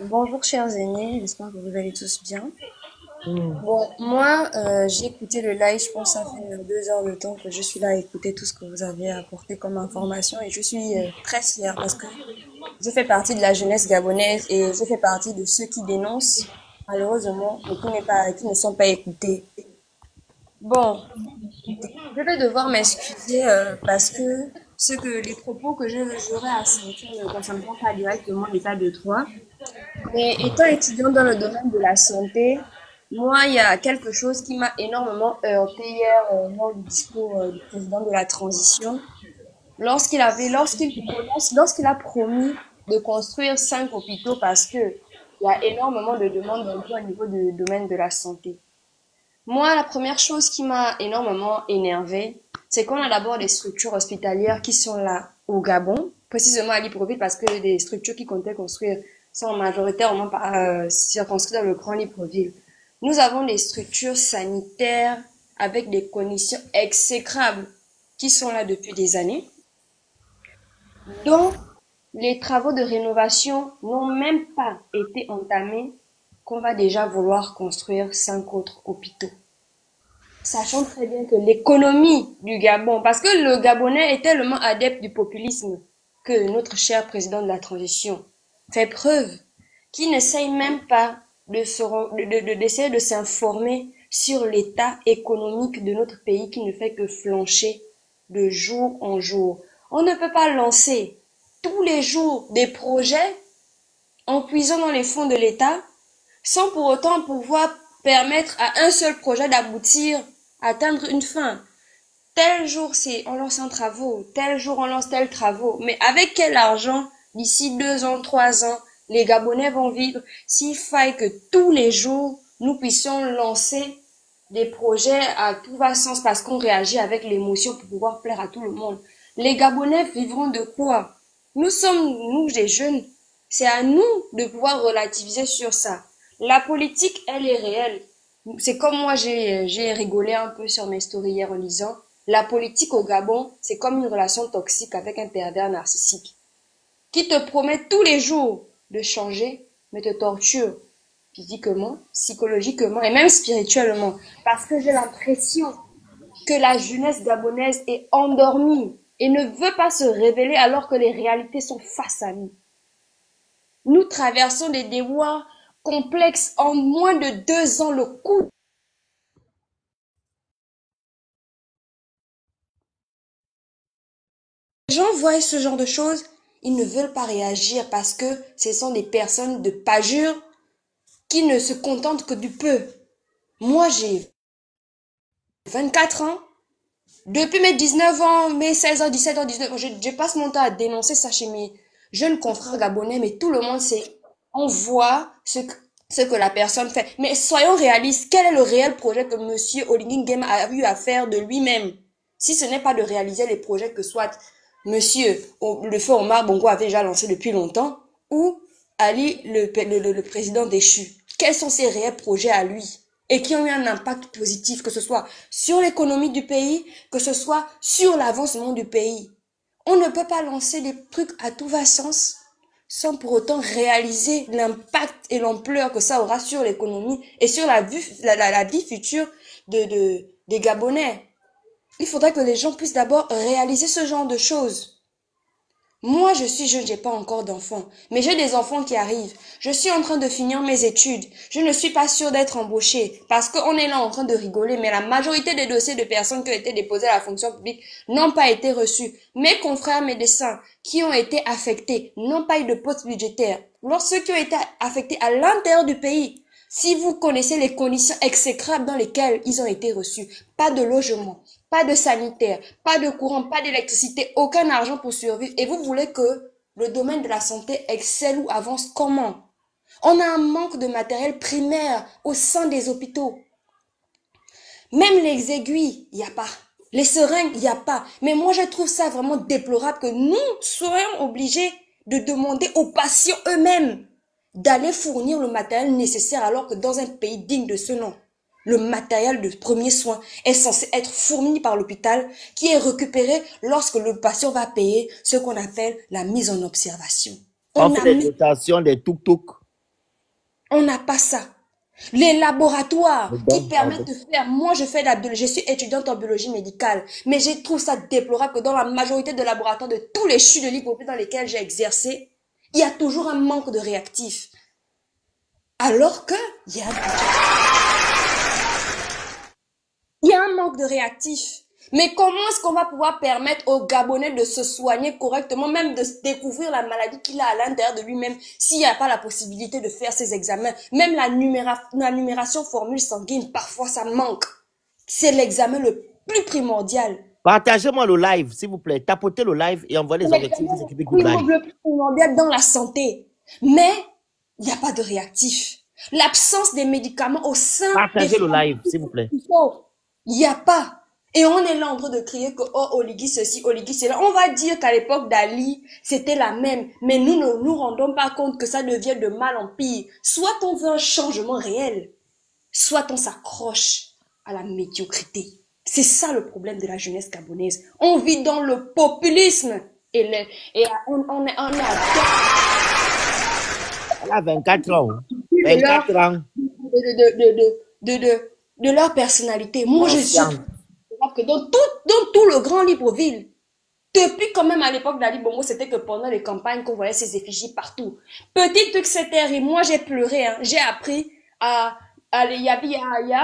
Bonjour chers aînés, j'espère que vous allez tous bien. Mm. Bon, moi, j'ai écouté le live, je pense que ça fait 2 heures de temps que je suis là à écouter tout ce que vous avez apporté comme information et je suis très fière parce que je fais partie de la jeunesse gabonaise et je fais partie de ceux qui dénoncent, malheureusement, mais qui ne sont pas écoutés. Bon, je vais devoir m'excuser parce que les propos que j'aurai à sentir ne concerneront pas directement l'état de droit. Mais étant étudiant dans le domaine de la santé, moi, il y a quelque chose qui m'a énormément heurté hier lors du discours du président de la transition. Lorsqu'il a promis de construire 5 hôpitaux parce que il y a énormément de demandes d'emploi au niveau du domaine de la santé. Moi, la première chose qui m'a énormément énervée, c'est qu'on a d'abord des structures hospitalières qui sont là au Gabon, précisément à Libreville, parce que des structures qui comptaient construire sont majoritairement circonscrites dans le Grand Libreville. Nous avons des structures sanitaires avec des conditions exécrables qui sont là depuis des années, dont les travaux de rénovation n'ont même pas été entamés, qu'on va déjà vouloir construire 5 autres hôpitaux. Sachant très bien que l'économie du Gabon, parce que le Gabonais est tellement adepte du populisme que notre cher président de la transition fait preuve, qu'il n'essaye même pas d'essayer de s'informer sur l'état économique de notre pays qui ne fait que flancher de jour en jour. On ne peut pas lancer tous les jours des projets en puisant dans les fonds de l'État sans pour autant pouvoir permettre à un seul projet d'aboutir à atteindre une fin. Tel jour, on lance un travaux, tel jour, on lance tel travaux. Mais avec quel argent, d'ici 2 ans, 3 ans, les Gabonais vont vivre s'il faille que tous les jours, nous puissions lancer des projets à tout va sens parce qu'on réagit avec l'émotion pour pouvoir plaire à tout le monde. Les Gabonais vivront de quoi? Nous sommes, nous, des jeunes. C'est à nous de pouvoir relativiser sur ça. La politique, elle est réelle. C'est comme moi, j'ai rigolé un peu sur mes stories hier en disant, la politique au Gabon, c'est comme une relation toxique avec un pervers narcissique qui te promet tous les jours de changer, mais te torture physiquement, psychologiquement et même spirituellement. Parce que j'ai l'impression que la jeunesse gabonaise est endormie et ne veut pas se révéler alors que les réalités sont face à nous. Nous traversons des déboires complexes en moins de 2 ans. Le coût. Les gens voient ce genre de choses, ils ne veulent pas réagir parce que ce sont des personnes de parjure qui ne se contentent que du peu. Moi, j'ai 24 ans. Depuis mes 19 ans, mes 16 ans, 17 ans, 19 ans, je passe mon temps à dénoncer ça chez mes jeunes confrères gabonais, mais tout le monde sait. On voit ce que la personne fait. Mais soyons réalistes, quel est le réel projet que monsieur Oligui Nguema a eu à faire de lui-même? Si ce n'est pas de réaliser les projets que soit monsieur, le feu Omar Bongo avait déjà lancé depuis longtemps, ou Ali, le président déchu. Quels sont ses réels projets à lui? Et qui ont eu un impact positif, que ce soit sur l'économie du pays, que ce soit sur l'avancement du pays. On ne peut pas lancer des trucs à tout va sens sans pour autant réaliser l'impact et l'ampleur que ça aura sur l'économie et sur la vie future des Gabonais. Il faudrait que les gens puissent d'abord réaliser ce genre de choses. Moi, je suis jeune, j'ai pas encore d'enfants, mais j'ai des enfants qui arrivent. Je suis en train de finir mes études. Je ne suis pas sûre d'être embauchée parce qu'on est là en train de rigoler, mais la majorité des dossiers de personnes qui ont été déposés à la fonction publique n'ont pas été reçus. Mes confrères médecins qui ont été affectés n'ont pas eu de poste budgétaire. Lorsque ceux qui ont été affectés à l'intérieur du pays, si vous connaissez les conditions exécrables dans lesquelles ils ont été reçus, pas de logement, pas de sanitaire, pas de courant, pas d'électricité, aucun argent pour survivre, et vous voulez que le domaine de la santé excelle ou avance comment? On a un manque de matériel primaire au sein des hôpitaux. Même les aiguilles, il n'y a pas. Les seringues, il n'y a pas. Mais moi, je trouve ça vraiment déplorable que nous soyons obligés de demander aux patients eux-mêmes d'aller fournir le matériel nécessaire alors que dans un pays digne de ce nom, le matériel de premier soin est censé être fourni par l'hôpital qui est récupéré lorsque le patient va payer ce qu'on appelle la mise en observation. On On fait a des même dotations, des tuk-tuk. On n'a pas ça. Les laboratoires qui Bon, permettent de faire, moi je fais de la biologie, je suis étudiante en biologie médicale, mais je trouve ça déplorable que dans la majorité des laboratoires de tous les CHU de l'IPOP dans lesquels j'ai exercé, il y a toujours un manque de réactifs. Alors que il y a un manque de réactifs. Mais comment est-ce qu'on va pouvoir permettre aux Gabonais de se soigner correctement, même de découvrir la maladie qu'il a à l'intérieur de lui-même, s'il n'y a pas la possibilité de faire ses examens? Même la numération formule sanguine, parfois ça manque. C'est l'examen le plus primordial. partagez-moi le live, s'il vous plaît. Tapotez le live et envoyez C'est les objectifs de l'équipe Goodbye. le plus primordial dans la santé. Mais il n'y a pas de réactifs. L'absence des médicaments au sein Partagez le live, s'il vous plaît. il n'y a pas. Et on est là en train de crier que, oh, Oligui ceci, Oligui cela. On va dire qu'à l'époque d'Ali, c'était la même. Mais nous ne nous rendons pas compte que ça devient de mal en pire. Soit on veut un changement réel, soit on s'accroche à la médiocrité. C'est ça le problème de la jeunesse gabonaise. On vit dans le populisme. Et on est Elle a 24 ans. 24 ans. de leur personnalité. Moi, je suis que dans tout le grand Libreville, depuis quand même à l'époque d'Ali Bongo, c'était que pendant les campagnes qu'on voyait ces effigies partout. Petit truc, c'était, moi j'ai pleuré, hein. J'ai appris il y a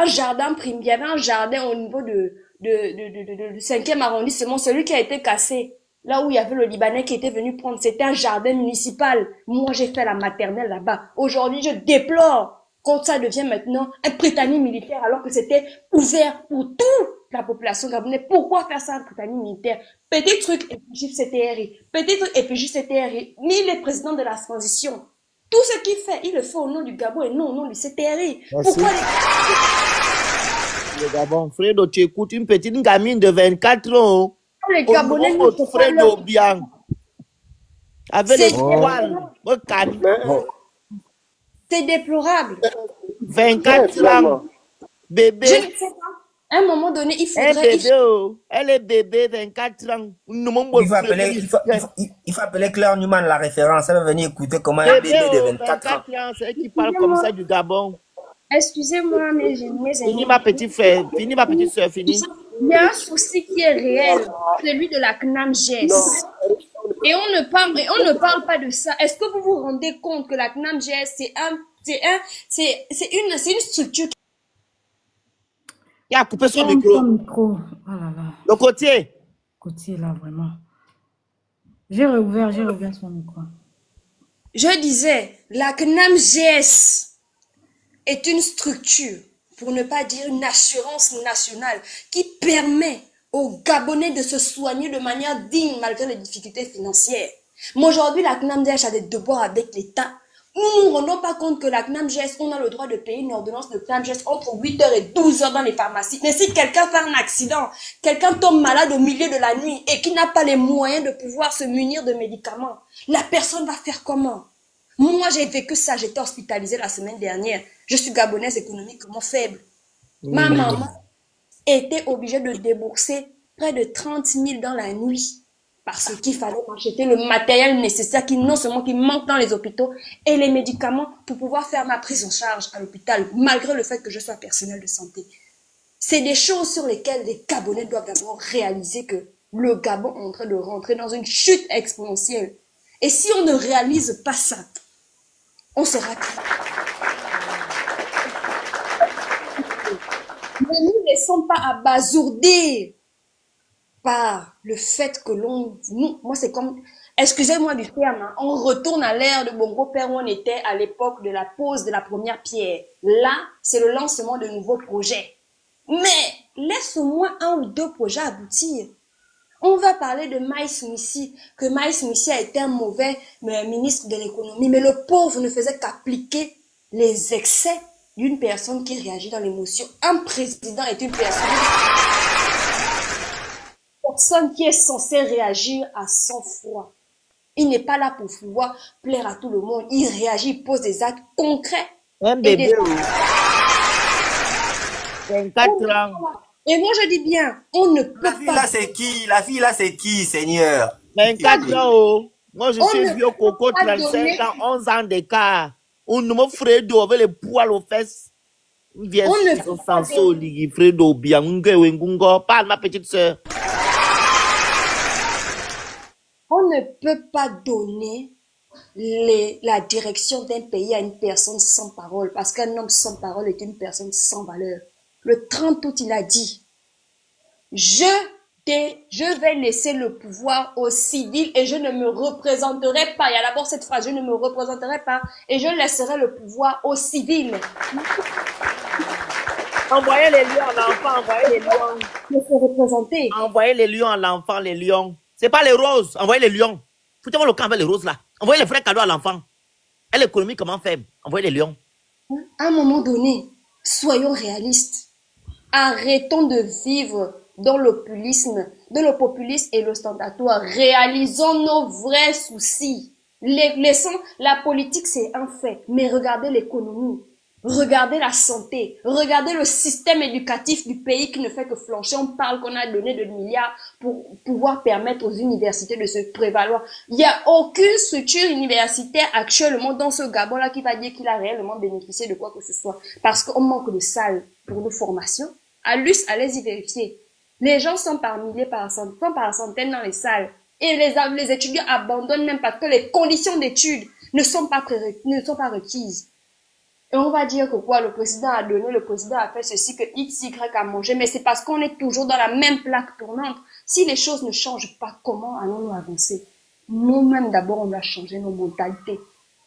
un jardin il y avait un jardin au niveau du 5e arrondissement, celui qui a été cassé. Là où il y avait le Libanais qui était venu prendre, c'était un jardin municipal. Moi, j'ai fait la maternelle là-bas. Aujourd'hui, je déplore quand ça devient maintenant un Prytanée militaire alors que c'était ouvert pour toute la population gabonaise. Pourquoi faire ça un Prytanée militaire? Petit truc, et puis juste CTRI. Petit truc, et puis juste CTRI. Ni le président de la transition. Tout ce qu'il fait, il le fait au nom du Gabon et non au nom du CTRI. Merci. Pourquoi le Gabon, Fredo, tu écoutes une petite gamine de 24 ans. les Gabonais ne font pas Fredo bien. Avec les poils. C'est déplorable. 24 ans. Bébé. Je ne sais pas. À un moment donné, il faudrait... Elle est bébé, 24 ans. Il faut appeler Claire Newman la référence. Elle va venir écouter comment un bébé de 24 ans. C'est elle qui parle comme ça du Gabon. Excusez-moi, mes amis. Fini ma petite soeur, fini. Il y a un souci qui est réel, celui de la CNAM-GS. Et on ne parle pas de ça. Est-ce que vous vous rendez compte que la CNAM-GS, c'est une structure qui a coupé son micro. Oh là là. Le côtier. Côtier là, vraiment. J'ai réouvert son micro. Je disais, la CNAM-GS est une structure, pour ne pas dire une assurance nationale, qui permet aux Gabonais de se soigner de manière digne malgré les difficultés financières. Mais aujourd'hui, la CNAM-GS a des devoirs avec l'État. Nous ne nous rendons pas compte que la CNAM-GS, on a le droit de payer une ordonnance de CNAM-GS entre 8h et 12h dans les pharmacies. Mais si quelqu'un fait un accident, quelqu'un tombe malade au milieu de la nuit et qui n'a pas les moyens de pouvoir se munir de médicaments, la personne va faire comment? Moi, j'ai vécu ça, j'étais hospitalisée la semaine dernière. Je suis gabonaise économiquement faible. Ma maman était obligée de débourser près de 30 000 dans la nuit parce qu'il fallait m'acheter le matériel nécessaire qui non seulement qui manque dans les hôpitaux et les médicaments pour pouvoir faire ma prise en charge à l'hôpital, malgré le fait que je sois personnel de santé. C'est des choses sur lesquelles les Gabonais doivent d'abord réaliser que le Gabon est en train de rentrer dans une chute exponentielle. Et si on ne réalise pas ça, on sera... Ne nous laissons pas abasourdir par le fait que moi c'est comme, excusez-moi du terme, hein, on retourne à l'ère de Bongo Père où on était à l'époque de la pose de la première pierre. Là, c'est le lancement de nouveaux projets. Mais, laisse-moi un ou deux projets aboutir. On va parler de Maïs Missi, que Maïs Missi a été un mauvais ministre de l'économie, mais le pauvre ne faisait qu'appliquer les excès d'une personne qui réagit dans l'émotion. Un président est une personne qui est censée réagir à sang-froid. Il n'est pas là pour pouvoir plaire à tout le monde. Il réagit, il pose des actes concrets. Un bébé. 24 ans. Et moi, je dis bien, on ne peut pas... La fille là, c'est qui, Seigneur? 24 ans. Moi, je On suis ne vieux peut coco, pas 35 donner, ans, 11 ans d'écart. On me Fredo avec les poils aux fesses. Viens on ne sur peut pas Sanso, donner, Ligi, Fredo, bien, Ngungo. Parle, ma petite sœur. on ne peut pas donner la direction d'un pays à une personne sans parole, parce qu'un homme sans parole est une personne sans valeur. Le 30 août, il a dit, je vais laisser le pouvoir aux civils et je ne me représenterai pas. Il y a d'abord cette phrase, je ne me représenterai pas et je laisserai le pouvoir aux civils. Envoyez les lions à l'enfant, envoyez les lions. Il faut se représenter. Envoyez les lions à l'enfant, les lions. C'est pas les roses, envoyez les lions. Foutez-moi le camp avec les roses là. Envoyez les vrais cadeaux à l'enfant. Et l'économie, comment faire? Envoyez les lions. À un moment donné, soyons réalistes. Arrêtons de vivre dans le populisme et l'ostentatoire. Réalisons nos vrais soucis. Laissons la politique, c'est un fait, mais regardez l'économie, regardez la santé, regardez le système éducatif du pays qui ne fait que flancher. On parle qu'on a donné 2 milliards pour pouvoir permettre aux universités de se prévaloir. Il n'y a aucune structure universitaire actuellement dans ce Gabon-là qui va dire qu'il a réellement bénéficié de quoi que ce soit, parce qu'on manque de salles pour nos formations. À l'US, allez-y vérifier. Les gens sont par milliers, sont par centaines dans les salles. Et les étudiants abandonnent même parce que les conditions d'études ne sont pas requises. Et on va dire que quoi, le président a donné, le président a fait ceci, que X, Y a mangé, mais c'est parce qu'on est toujours dans la même plaque tournante. Si les choses ne changent pas, comment allons-nous avancer? Nous-mêmes, d'abord, on doit changer nos mentalités.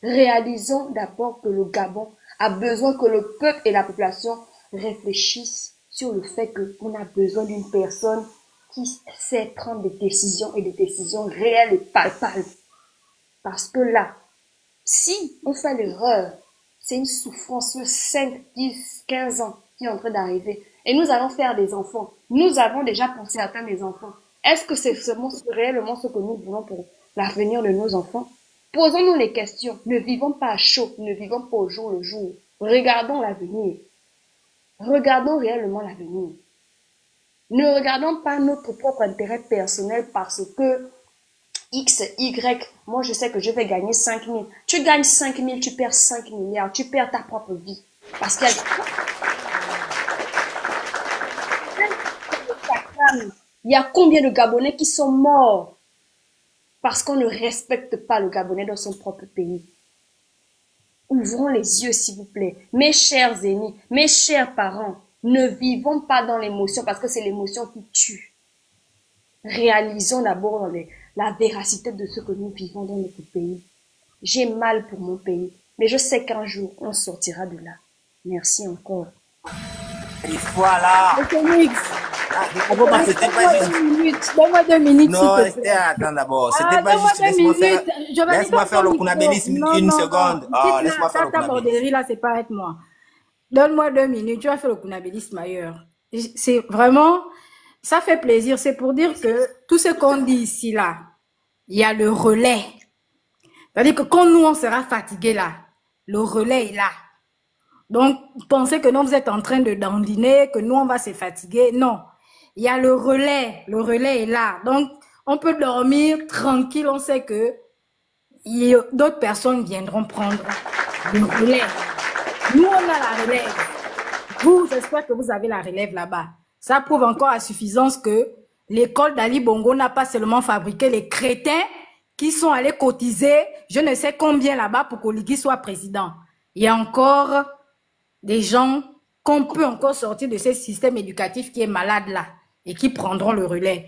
Réalisons d'abord que le Gabon a besoin que le peuple et la population réfléchissent sur le fait qu'on a besoin d'une personne qui sait prendre des décisions et des décisions réelles et palpables. Parce que là, si on fait l'erreur, c'est une souffrance sur 5, 10, 15 ans qui est en train d'arriver. Et nous allons faire des enfants. Nous avons déjà pensé à atteindre des enfants. Est-ce que c'est réellement ce que nous voulons pour l'avenir de nos enfants? Posons-nous les questions. Ne vivons pas à chaud. Ne vivons pas au jour le jour. Regardons l'avenir. Regardons réellement l'avenir. Ne regardons pas notre propre intérêt personnel parce que X, Y, moi je sais que je vais gagner 5 000. Tu gagnes 5 000, tu perds 5 milliards, tu perds ta propre vie. Parce qu'il y a combien de Gabonais qui sont morts parce qu'on ne respecte pas le Gabonais dans son propre pays. Ouvrons les yeux, s'il vous plaît. Mes chers amis, mes chers parents, ne vivons pas dans l'émotion parce que c'est l'émotion qui tue. Réalisons d'abord la véracité de ce que nous vivons dans notre pays. J'ai mal pour mon pays, mais je sais qu'un jour, on sortira de là. Merci encore. Voilà. Donne-moi 2 minutes. Non, restez attends d'abord. C'était pas juste. Laisse-moi faire le kunabilisme une seconde. Laisse-moi faire le kunabilisme. Là, c'est pas avec moi. Donne-moi 2 minutes. Tu vas faire le kunabilisme ailleurs. C'est vraiment, ça fait plaisir. C'est pour dire que tout ce qu'on dit ici, là, il y a le relais. C'est-à-dire que quand nous, on sera fatigués, là, le relais est là. Donc, pensez que non, vous êtes en train de dandiner, que nous, on va se fatiguer. Non. Il y a le relais est là. Donc, on peut dormir tranquille, on sait que d'autres personnes viendront prendre le relais. Nous, on a la relève. Vous, j'espère que vous avez la relève là-bas. Ça prouve encore à suffisance que l'école d'Ali Bongo n'a pas seulement fabriqué les crétins qui sont allés cotiser, je ne sais combien là-bas pour qu'Oligui soit président. Il y a encore des gens qu'on peut encore sortir de ce système éducatif qui est malade là et qui prendront le relais.